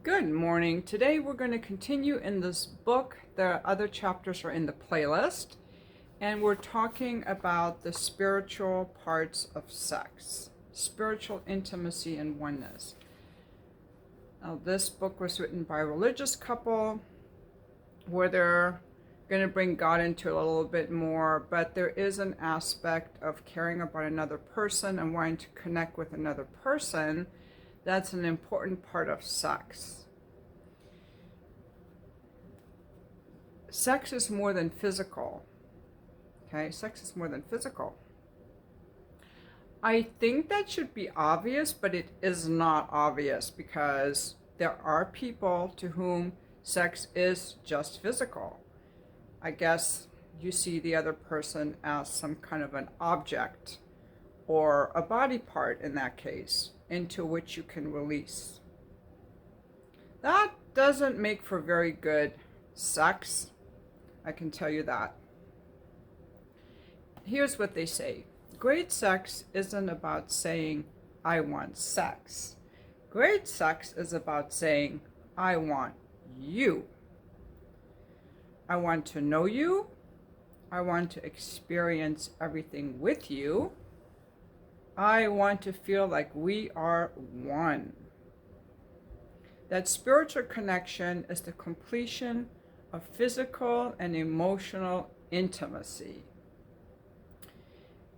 Good morning. Today we're going to continue in this book. The other chapters are in the playlist, and we're talking about the spiritual parts of sex, spiritual intimacy and oneness. Now, this book was written by a religious couple where they're going to bring God into it a little bit more, but there is an aspect of caring about another person and wanting to connect with another person. That's an important part of sex. Sex is more than physical. Okay, sex is more than physical. I think that should be obvious, but it is not obvious because there are people to whom sex is just physical. I guess you see the other person as some kind of an object or a body part in that case, into which you can release. That doesn't make for very good sex, I can tell you that. Here's what they say. Great sex isn't about saying, I want sex. Great sex is about saying, I want you. I want to know you. I want to experience everything with you. I want to feel like we are one. That spiritual connection is the completion of physical and emotional intimacy.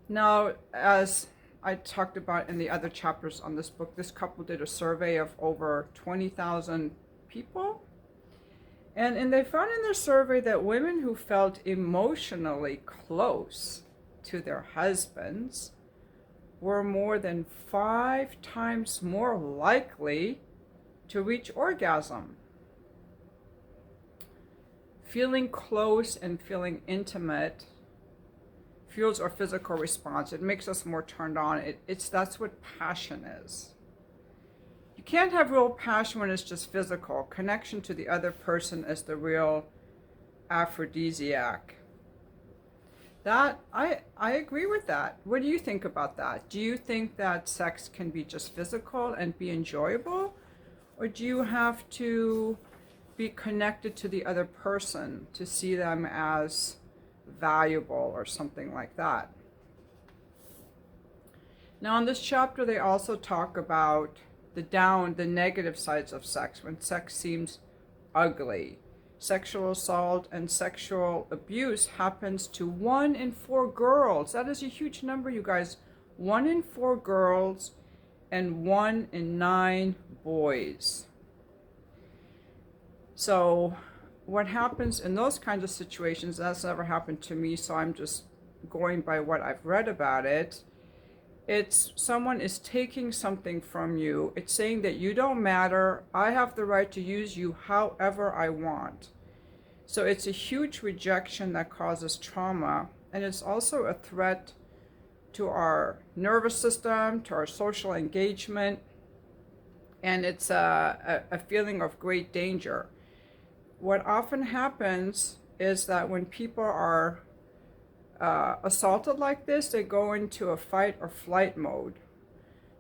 Now, as I talked about in the other chapters on this book, this couple did a survey of over 20,000 people. And they found in their survey that women who felt emotionally close to their husbands were more than 5 times more likely to reach orgasm. Feeling close and feeling intimate fuels our physical response. It makes us more turned on. That's what passion is. You can't have real passion when it's just physical. Connection to the other person is the real aphrodisiac. That I agree with that. What do you think about that? Do you think that sex can be just physical and be enjoyable? Or do you have to be connected to the other person to see them as valuable or something like that? Now in this chapter they also talk about the negative sides of sex, when sex seems ugly. Sexual assault and sexual abuse happens to 1 in 4 girls. That is a huge number, you guys. 1 in 4 girls and 1 in 9 boys. So what happens in those kinds of situations, that's never happened to me, so I'm just going by what I've read about it. It's someone is taking something from you. It's saying that you don't matter. I have the right to use you however I want. So it's a huge rejection that causes trauma. And it's also a threat to our nervous system, to our social engagement. And it's a feeling of great danger. What often happens is that when people are assaulted like this, they go into a fight or flight mode.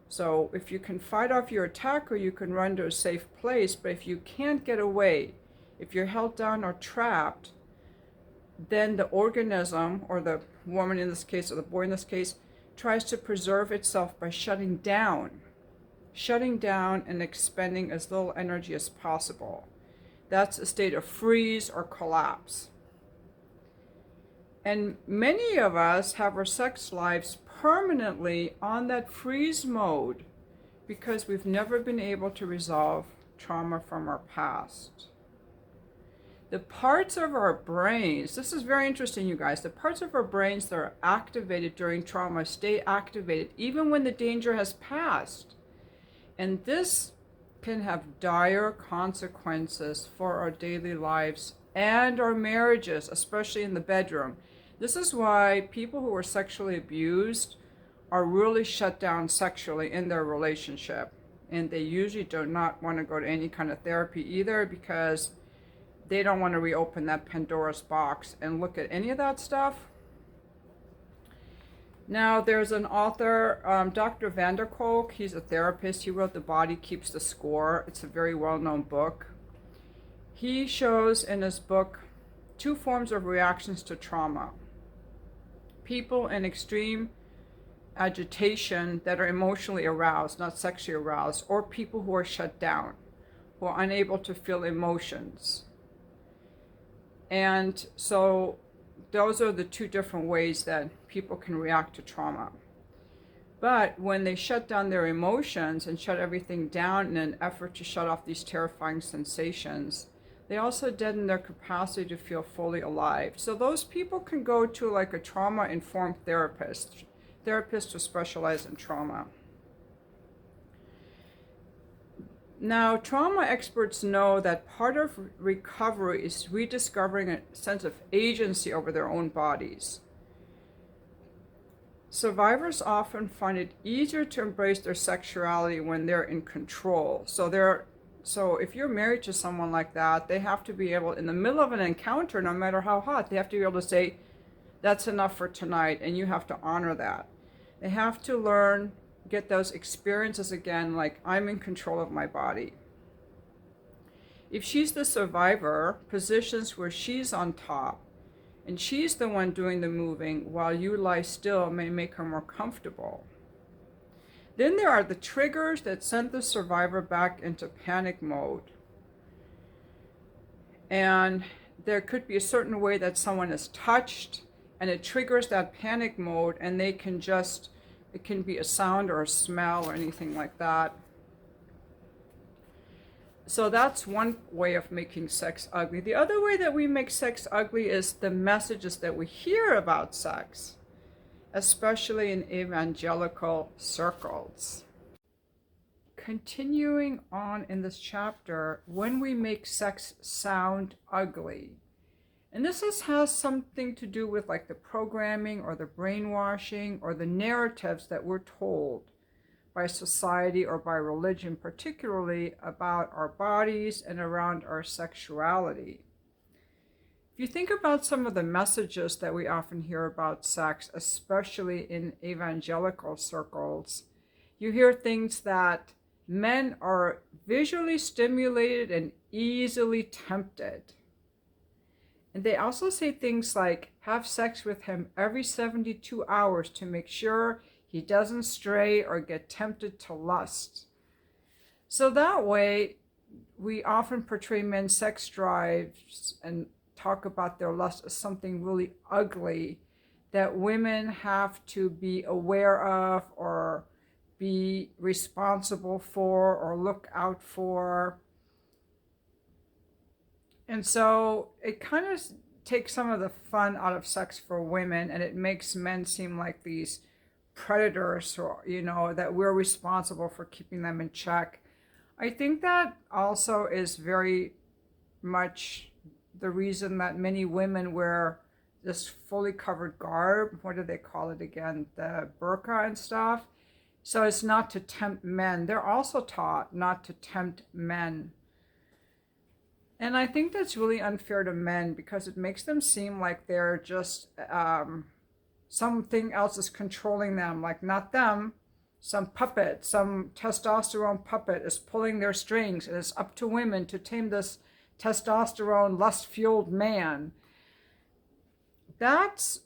So if you can fight off your attacker, you can run to a safe place. But if you can't get away, if you're held down or trapped, then the organism, or the woman in this case, or the boy in this case, tries to preserve itself by shutting down and expending as little energy as possible. That's a state of freeze or collapse. And many of us have our sex lives permanently on that freeze mode because we've never been able to resolve trauma from our past. The parts of our brains, this is very interesting, you guys, the parts of our brains that are activated during trauma stay activated even when the danger has passed. And this can have dire consequences for our daily lives and our marriages, especially in the bedroom. This is why people who are sexually abused are really shut down sexually in their relationship. And they usually do not want to go to any kind of therapy either, because they don't want to reopen that Pandora's box and look at any of that stuff. Now, there's an author, Dr. Van der Kolk. He's a therapist. He wrote The Body Keeps the Score. It's a very well-known book. He shows in his book 2 forms of reactions to trauma. People in extreme agitation that are emotionally aroused, not sexually aroused, or people who are shut down, who are unable to feel emotions. And so those are the 2 different ways that people can react to trauma. But when they shut down their emotions and shut everything down in an effort to shut off these terrifying sensations, they also deaden their capacity to feel fully alive. So those people can go to like a trauma-informed therapist, therapists who specialize in trauma. Now, trauma experts know that part of recovery is rediscovering a sense of agency over their own bodies. Survivors often find it easier to embrace their sexuality when they're in control. So if you're married to someone like that, they have to be able, in the middle of an encounter, no matter how hot, they have to be able to say, that's enough for tonight, and you have to honor that. They have to learn, get those experiences again, like I'm in control of my body. If she's the survivor, positions where she's on top and she's the one doing the moving while you lie still may make her more comfortable. Then there are the triggers that send the survivor back into panic mode. And there could be a certain way that someone is touched and it triggers that panic mode, and they can just, it can be a sound or a smell or anything like that. So that's one way of making sex ugly. The other way that we make sex ugly is the messages that we hear about sex, especially in evangelical circles. Continuing on in this chapter, when we make sex sound ugly. And this has something to do with like the programming or the brainwashing or the narratives that we're told by society or by religion, particularly about our bodies and around our sexuality. If you think about some of the messages that we often hear about sex, especially in evangelical circles, you hear things that men are visually stimulated and easily tempted. And they also say things like, have sex with him every 72 hours to make sure he doesn't stray or get tempted to lust. So that way, we often portray men's sex drives and talk about their lust as something really ugly that women have to be aware of or be responsible for or look out for. And so it kind of takes some of the fun out of sex for women, and it makes men seem like these predators, or, you know, that we're responsible for keeping them in check. I think that also is very much the reason that many women wear this fully covered garb. What do they call it again? The burqa and stuff. So it's not to tempt men. They're also taught not to tempt men. And I think that's really unfair to men because it makes them seem like they're just something else is controlling them, like not them, some puppet, some testosterone puppet is pulling their strings, and it's up to women to tame this testosterone lust-fueled man. That's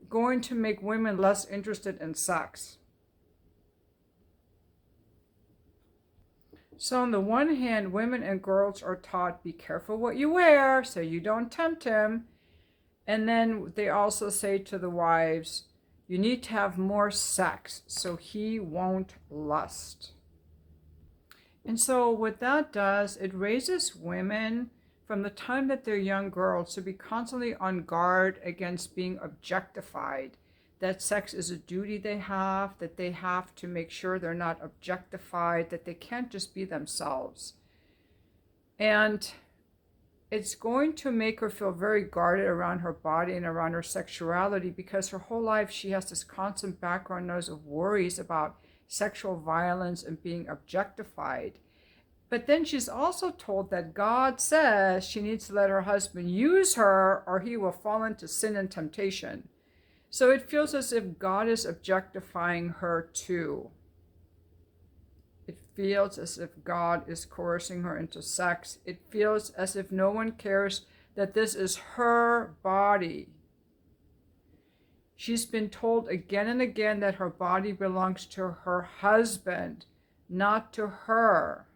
going to make women less interested in sex. So on the one hand, women and girls are taught, be careful what you wear so you don't tempt him. And then they also say to the wives, you need to have more sex so he won't lust. And so what that does, it raises women from the time that they're young girls to be constantly on guard against being objectified, that sex is a duty they have, that they have to make sure they're not objectified, that they can't just be themselves. And it's going to make her feel very guarded around her body and around her sexuality, because her whole life she has this constant background noise of worries about sexual violence and being objectified. But then she's also told that God says she needs to let her husband use her or he will fall into sin and temptation. So it feels as if God is objectifying her too. It feels as if God is coercing her into sex. It feels as if no one cares that this is her body. She's been told again and again that her body belongs to her husband, not to her.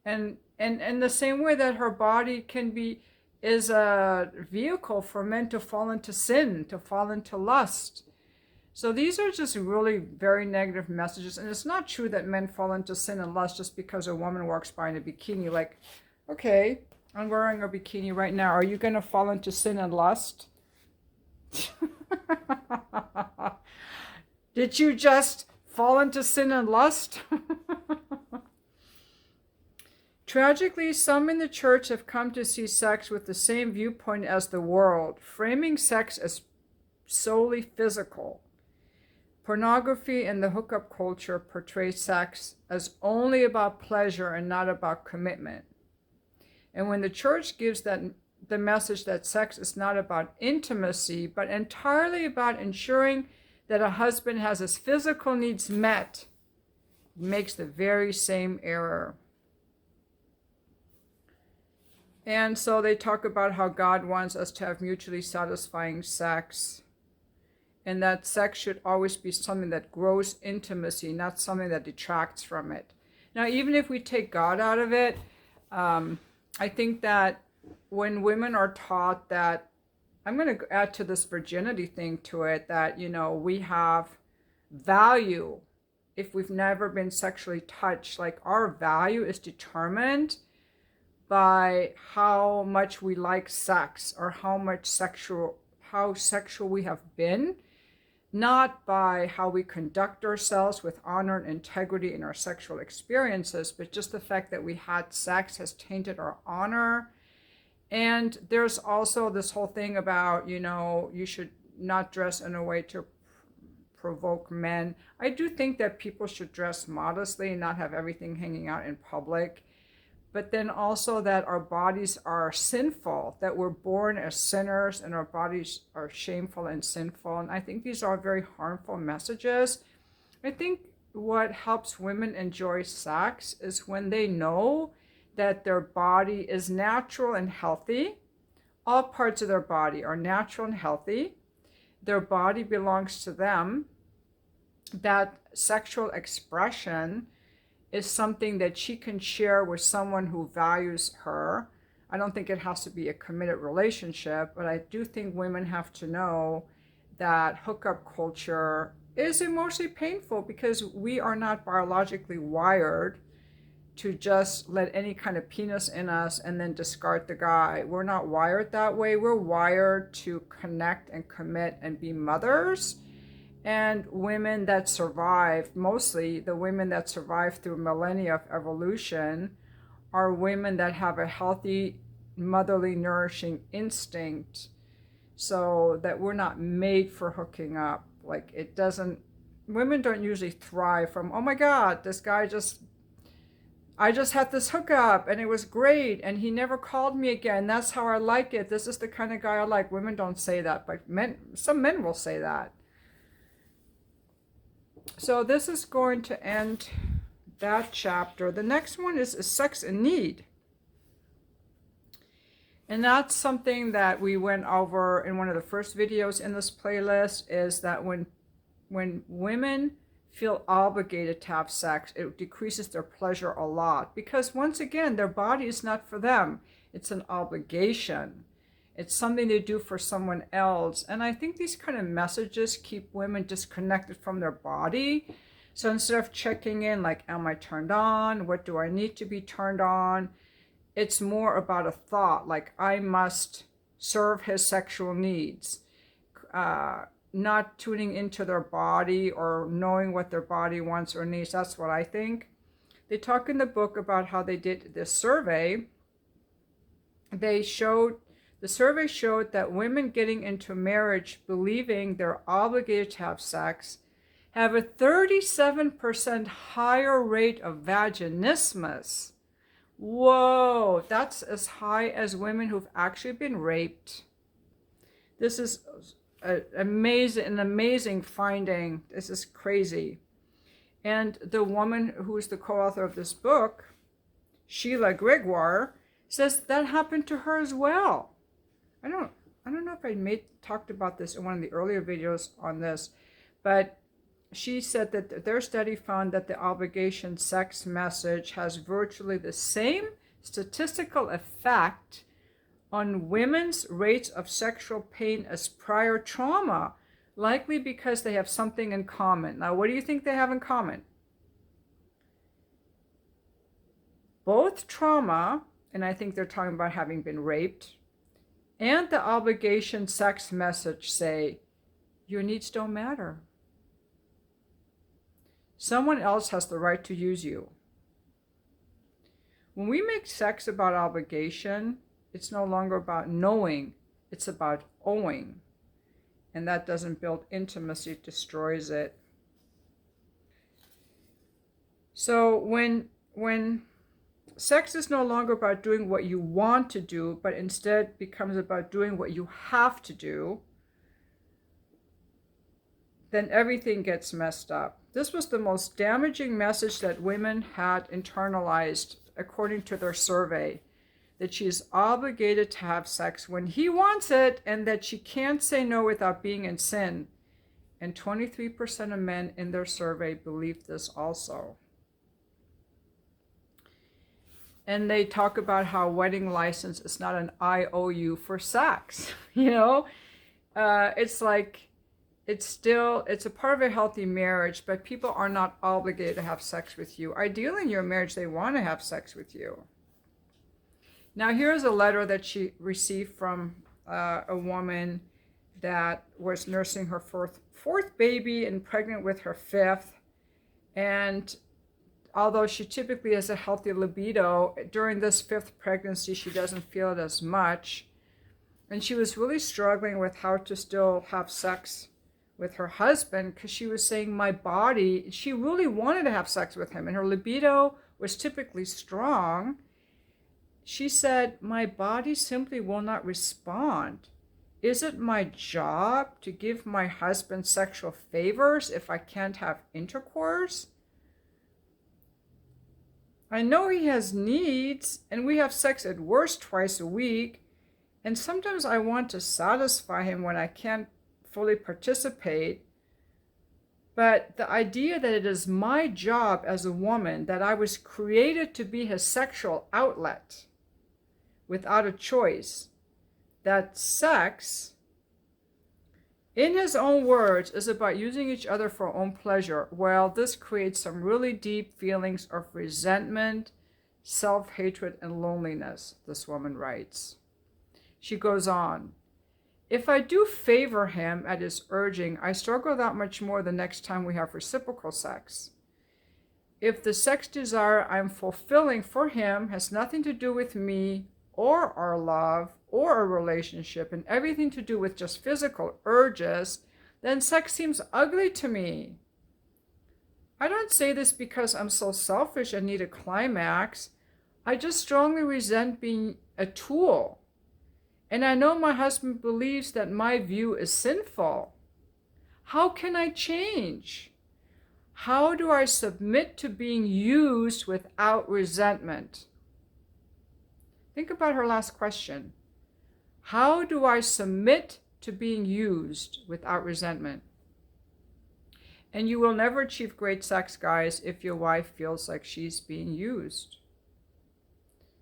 And the same way that her body is a vehicle for men to fall into sin, to fall into lust. So these are just really very negative messages. And it's not true that men fall into sin and lust just because a woman walks by in a bikini. Like, okay, I'm wearing a bikini right now. Are you going to fall into sin and lust? Did you just fall into sin and lust? Tragically, some in the church have come to see sex with the same viewpoint as the world, framing sex as solely physical. Pornography and the hookup culture portray sex as only about pleasure and not about commitment. And when the church gives the message that sex is not about intimacy, but entirely about ensuring that a husband has his physical needs met, it makes the very same error. And so they talk about how God wants us to have mutually satisfying sex, and that sex should always be something that grows intimacy, not something that detracts from it. Now, even if we take God out of it, I think that when women are taught that, I'm going to add to this virginity thing to it, that, you know, we have value if we've never been sexually touched. Like, our value is determined by how much we like sex, or how sexual we have been, not by how we conduct ourselves with honor and integrity in our sexual experiences, but just the fact that we had sex has tainted our honor. And there's also this whole thing about, you know, you should not dress in a way to provoke men. I do think that people should dress modestly and not have everything hanging out in public. But then also that our bodies are sinful, that we're born as sinners and our bodies are shameful and sinful. And I think these are very harmful messages. I think what helps women enjoy sex is when they know that their body is natural and healthy. All parts of their body are natural and healthy. Their body belongs to them. That sexual expression is something that she can share with someone who values her. I don't think it has to be a committed relationship, but I do think women have to know that hookup culture is emotionally painful because we are not biologically wired to just let any kind of penis in us and then discard the guy. We're not wired that way. We're wired to connect and commit and be mothers. And women that survive, mostly the women that survive through millennia of evolution, are women that have a healthy, motherly, nourishing instinct, so that we're not made for hooking up. Like, women don't usually thrive from, oh my God, I just had this hookup and it was great and he never called me again. That's how I like it. This is the kind of guy I like. Women don't say that, but some men will say that. So this is going to end that chapter. The next one is sex in need. And that's something that we went over in one of the first videos in this playlist, is that when women feel obligated to have sex, it decreases their pleasure a lot. Because once again, their body is not for them. It's an obligation. It's something they do for someone else. And I think these kind of messages keep women disconnected from their body. So instead of checking in, like, am I turned on? What do I need to be turned on? It's more about a thought, like, I must serve his sexual needs. Not tuning into their body or knowing what their body wants or needs. That's what I think. They talk in the book about how they did this survey. The survey showed that women getting into marriage believing they're obligated to have sex have a 37% higher rate of vaginismus. Whoa, that's as high as women who've actually been raped. This is an amazing finding. This is crazy. And the woman who's the co-author of this book, Sheila Gregoire, says that happened to her as well. I don't know if I talked about this in one of the earlier videos on this, but she said that their study found that the obligation sex message has virtually the same statistical effect on women's rates of sexual pain as prior trauma, likely because they have something in common. Now, what do you think they have in common? Both trauma, and I think they're talking about having been raped, and the obligation sex message say, your needs don't matter. Someone else has the right to use you. When we make sex about obligation, it's no longer about knowing, it's about owing. And that doesn't build intimacy, it destroys it. So when sex is no longer about doing what you want to do, but instead becomes about doing what you have to do, then everything gets messed up. This was the most damaging message that women had internalized, according to their survey, that she is obligated to have sex when he wants it and that she can't say no without being in sin. And 23% of men in their survey believed this also. And they talk about how wedding license is not an IOU for sex. It's like, it's a part of a healthy marriage, but people are not obligated to have sex with you. Ideally in your marriage, they want to have sex with you. Now here's a letter that she received from a woman that was nursing her fourth baby and pregnant with her fifth. And although she typically has a healthy libido, during this fifth pregnancy, she doesn't feel it as much. And she was really struggling with how to still have sex with her husband, because she was saying, my body, she really wanted to have sex with him, and her libido was typically strong. She said, my body simply will not respond. Is it my job to give my husband sexual favors if I can't have intercourse? I know he has needs, and we have sex at worst twice a week, and sometimes I want to satisfy him when I can't fully participate. But the idea that it is my job as a woman, that I was created to be his sexual outlet without a choice, that sex, in his own words, is about using each other for our own pleasure, well, this creates some really deep feelings of resentment, self-hatred, and loneliness, this woman writes. She goes on, if I do favor him at his urging, I struggle that much more the next time we have reciprocal sex. If the sex desire I'm fulfilling for him has nothing to do with me or our love or our relationship and everything to do with just physical urges, then sex seems ugly to me. I don't say this because I'm so selfish and need a climax. I just strongly resent being a tool. And I know my husband believes that my view is sinful. How can I change? How do I submit to being used without resentment? Think about her last question. How do I submit to being used without resentment? And you will never achieve great sex, guys, if your wife feels like she's being used.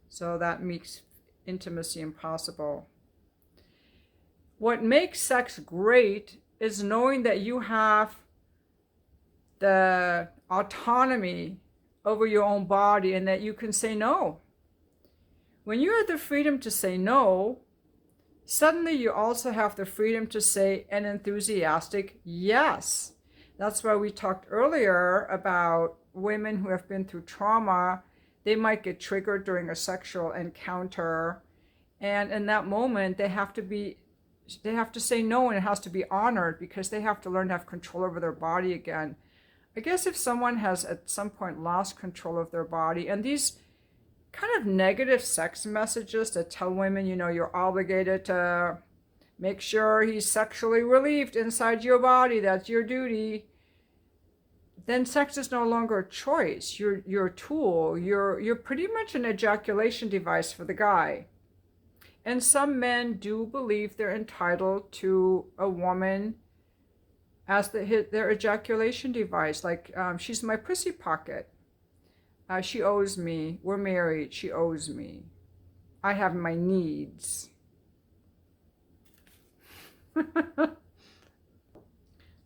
So that makes intimacy impossible. What makes sex great is knowing that you have the autonomy over your own body and that you can say no. When you have the freedom to say no, suddenly you also have the freedom to say an enthusiastic yes. That's why we talked earlier about women who have been through trauma. They might get triggered during a sexual encounter, and in that moment they have to say no, and it has to be honored because they have to learn to have control over their body again. I guess if someone has at some point lost control of their body, and these kind of negative sex messages that tell women, you're obligated to Make sure he's sexually relieved inside your body. That's your duty. Then sex is no longer a choice. You're a tool. You're pretty much an ejaculation device for the guy. And some men do believe they're entitled to a woman as their ejaculation device. Like, she's my pussy pocket. She owes me. We're married. She owes me. I have my needs.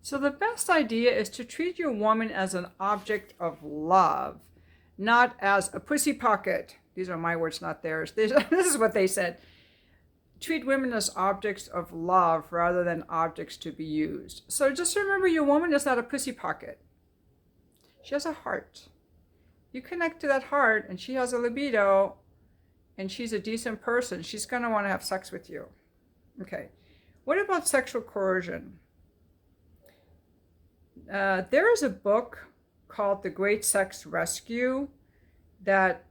So the best idea is to treat your woman as an object of love, not as a pussy pocket. These are my words, not theirs. This is what they said. Treat women as objects of love rather than objects to be used. So just remember, your woman is not a pussy pocket. She has a heart. You connect to that heart, and she has a libido, and she's a decent person. She's going to want to have sex with you. Okay. What about sexual coercion? There is a book called The Great Sex Rescue that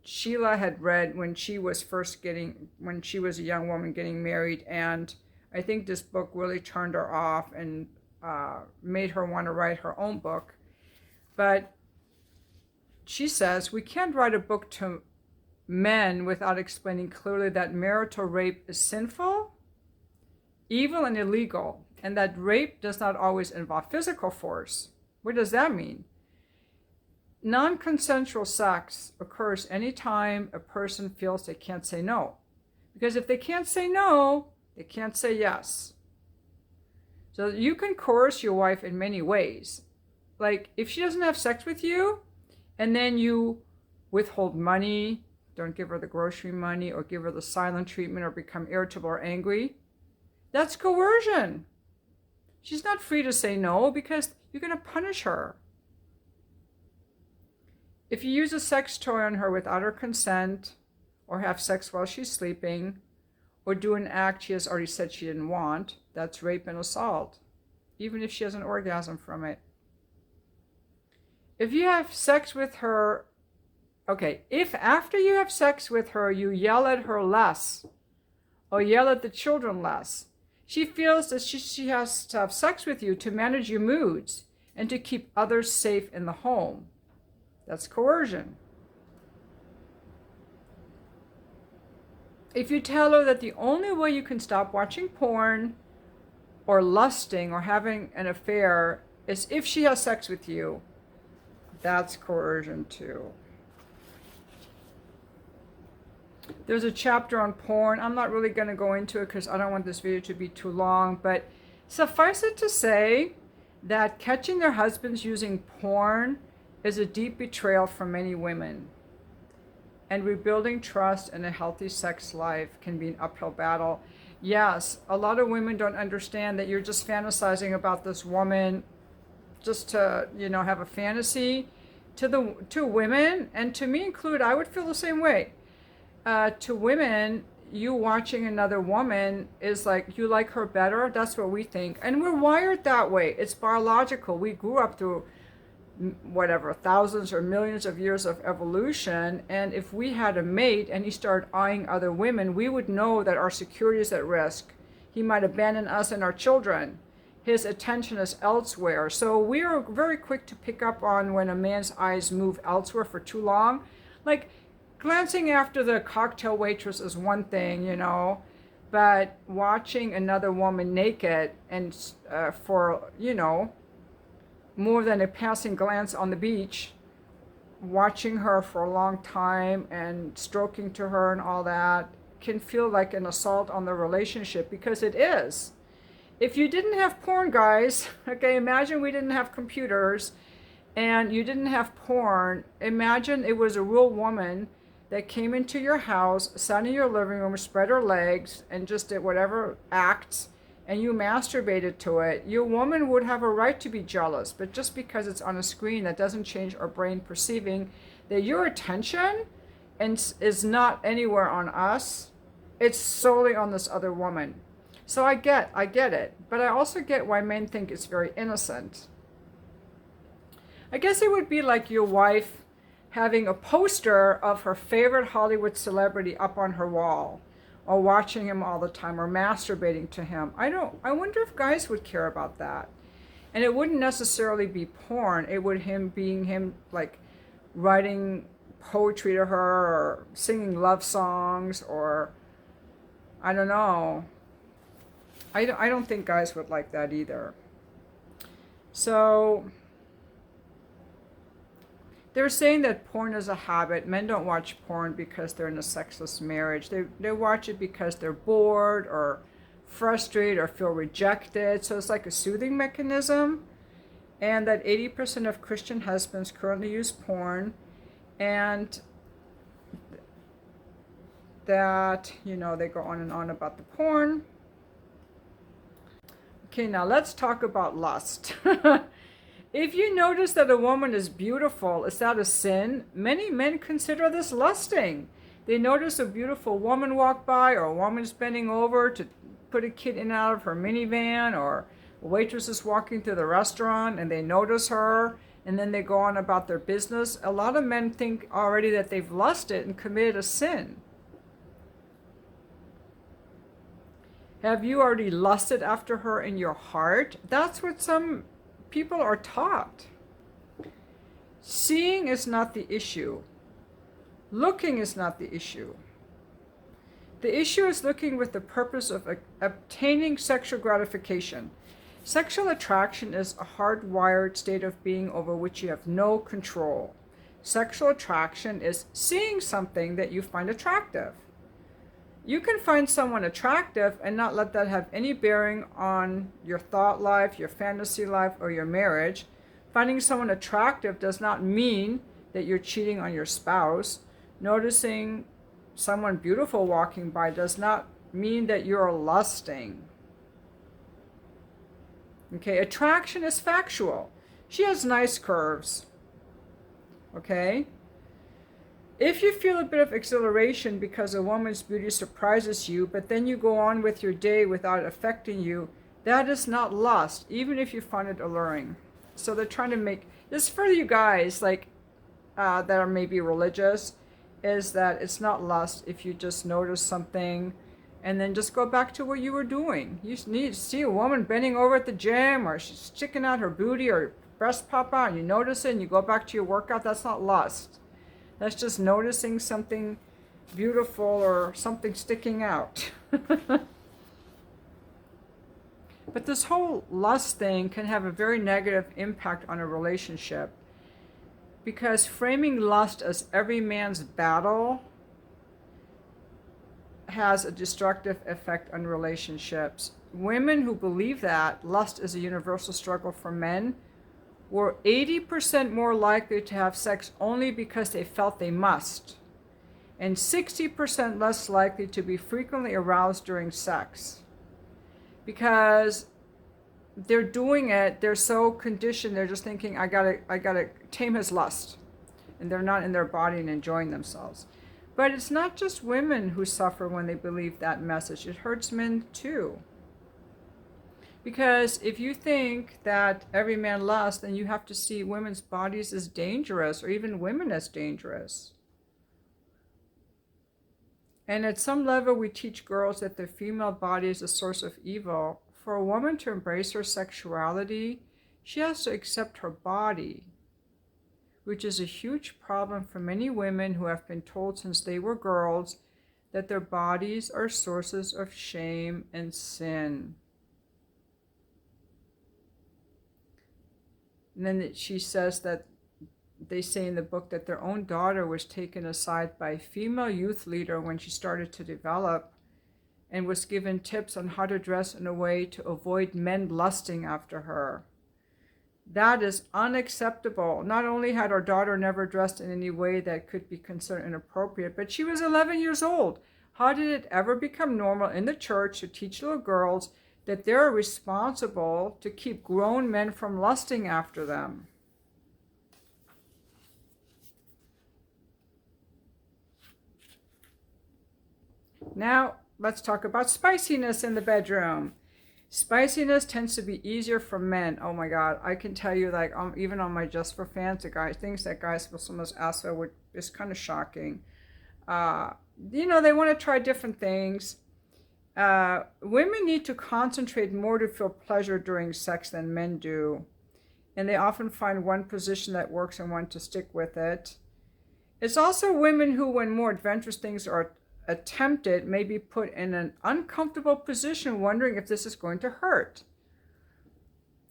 Sheila had read when she was a young woman getting married, and I think this book really turned her off and made her want to write her own book. But she says, we can't write a book to men without explaining clearly that marital rape is sinful, evil, and illegal, and that rape does not always involve physical force. What does that mean? Non-consensual sex occurs anytime a person feels they can't say no. Because if they can't say no, they can't say yes. So you can coerce your wife in many ways. Like, if she doesn't have sex with you, and then you withhold money, don't give her the grocery money, or give her the silent treatment, or become irritable or angry, that's coercion. She's not free to say no because you're going to punish her. If you use a sex toy on her without her consent, or have sex while she's sleeping, or do an act she has already said she didn't want, that's rape and assault, even if she has an orgasm from it. If you have sex with her, if after you have sex with her, you yell at her less, or yell at the children less, she feels that she has to have sex with you to manage your moods and to keep others safe in the home. That's coercion. If you tell her that the only way you can stop watching porn or lusting or having an affair is if she has sex with you, that's coercion too. There's a chapter on porn. I'm not really going to go into it because I don't want this video to be too long, but suffice it to say that catching their husbands using porn is a deep betrayal for many women. And rebuilding trust in a healthy sex life can be an uphill battle. Yes, a lot of women don't understand that you're just fantasizing about this woman just to, have a fantasy. To women, and to me included, I would feel the same way. To women, you watching another woman is like, you like her better. That's what we think. And we're wired that way. It's biological. We grew up through thousands or millions of years of evolution. And if we had a mate and he started eyeing other women, we would know that our security is at risk. He might abandon us and our children. His attention is elsewhere. So we are very quick to pick up on when a man's eyes move elsewhere for too long. Like, glancing after the cocktail waitress is one thing, but watching another woman naked and for, more than a passing glance on the beach, watching her for a long time and stroking to her and all that can feel like an assault on the relationship, because it is. If you didn't have porn, guys, imagine we didn't have computers and you didn't have porn. Imagine it was a real woman that came into your house, sat in your living room, spread her legs, and just did whatever acts, and you masturbated to it. Your woman would have a right to be jealous, but just because it's on a screen, that doesn't change our brain perceiving that your attention is not anywhere on us. It's solely on this other woman. So I get it, but I also get why men think it's very innocent. I guess it would be like your wife having a poster of her favorite Hollywood celebrity up on her wall, or watching him all the time or masturbating to him. I wonder if guys would care about that. And it wouldn't necessarily be porn. It would being him like writing poetry to her or singing love songs, or I don't know. I don't think guys would like that either. So they're saying that porn is a habit. Men don't watch porn because they're in a sexless marriage. They watch it because they're bored or frustrated or feel rejected. So it's like a soothing mechanism. And that 80% of Christian husbands currently use porn. And that, they go on and on about the porn. Okay, now let's talk about lust. If you notice that a woman is beautiful, is that a sin? Many men consider this lusting. They notice a beautiful woman walk by, or a woman's bending over to put a kid in and out of her minivan, or a waitress is walking through the restaurant and they notice her, and then they go on about their business. A lot of men think already that they've lusted and committed a sin. Have you already lusted after her in your heart? That's what some people are taught. Seeing is not the issue. Looking is not the issue. The issue is looking with the purpose of obtaining sexual gratification. Sexual attraction is a hardwired state of being over which you have no control. Sexual attraction is seeing something that you find attractive. You can find someone attractive and not let that have any bearing on your thought life, your fantasy life, or your marriage. Finding someone attractive does not mean that you're cheating on your spouse. Noticing someone beautiful walking by does not mean that you're lusting. Okay, attraction is factual. She has nice curves. Okay? If you feel a bit of exhilaration because a woman's beauty surprises you, but then you go on with your day without it affecting you, that is not lust, even if you find it alluring. So they're trying to make this for you guys, like that are maybe religious, is that it's not lust if you just notice something and then just go back to what you were doing. You need to see a woman bending over at the gym, or she's sticking out her booty or breast pop out, and you notice it and you go back to your workout. That's not lust. That's just noticing something beautiful or something sticking out. But this whole lust thing can have a very negative impact on a relationship, because framing lust as every man's battle has a destructive effect on relationships. Women who believe that lust is a universal struggle for men were 80% more likely to have sex only because they felt they must, and 60% less likely to be frequently aroused during sex, because they're doing it, they're so conditioned, they're just thinking, I gotta tame his lust, and they're not in their body and enjoying themselves. But it's not just women who suffer when they believe that message. It hurts men too. Because if you think that every man lusts, then you have to see women's bodies as dangerous, or even women as dangerous. And at some level, we teach girls that the female body is a source of evil. For a woman to embrace her sexuality, she has to accept her body, which is a huge problem for many women who have been told since they were girls that their bodies are sources of shame and sin. And then she says that they say in the book that their own daughter was taken aside by a female youth leader when she started to develop, and was given tips on how to dress in a way to avoid men lusting after her. That is unacceptable. Not only had our daughter never dressed in any way that could be considered inappropriate, but she was 11 years old. How did it ever become normal in the church to teach little girls that they're responsible to keep grown men from lusting after them? Now, let's talk about spiciness in the bedroom. Spiciness tends to be easier for men. Oh my God, I can tell you, like, even on my Just for Fans, the guy, things that guys will sometimes ask for is kind of shocking. You know, they want to try different things. Women need to concentrate more to feel pleasure during sex than men do. And they often find one position that works and one to stick with it. It's also women who, when more adventurous things are attempted, may be put in an uncomfortable position wondering if this is going to hurt.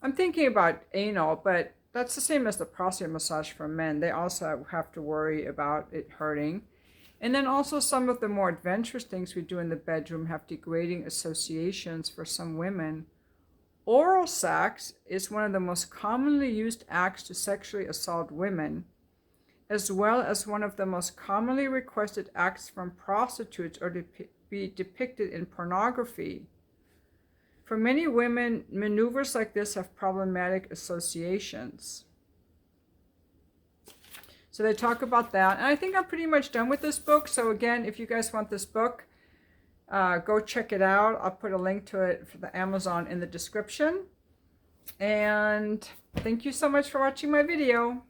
I'm thinking about anal, but that's the same as the prostate massage for men. They also have to worry about it hurting. And then also some of the more adventurous things we do in the bedroom have degrading associations for some women. Oral sex is one of the most commonly used acts to sexually assault women, as well as one of the most commonly requested acts from prostitutes or be depicted in pornography. For many women, maneuvers like this have problematic associations. So they talk about that. And I think I'm pretty much done with this book. So again, if you guys want this book, go check it out. I'll put a link to it for the Amazon in the description. And thank you so much for watching my video.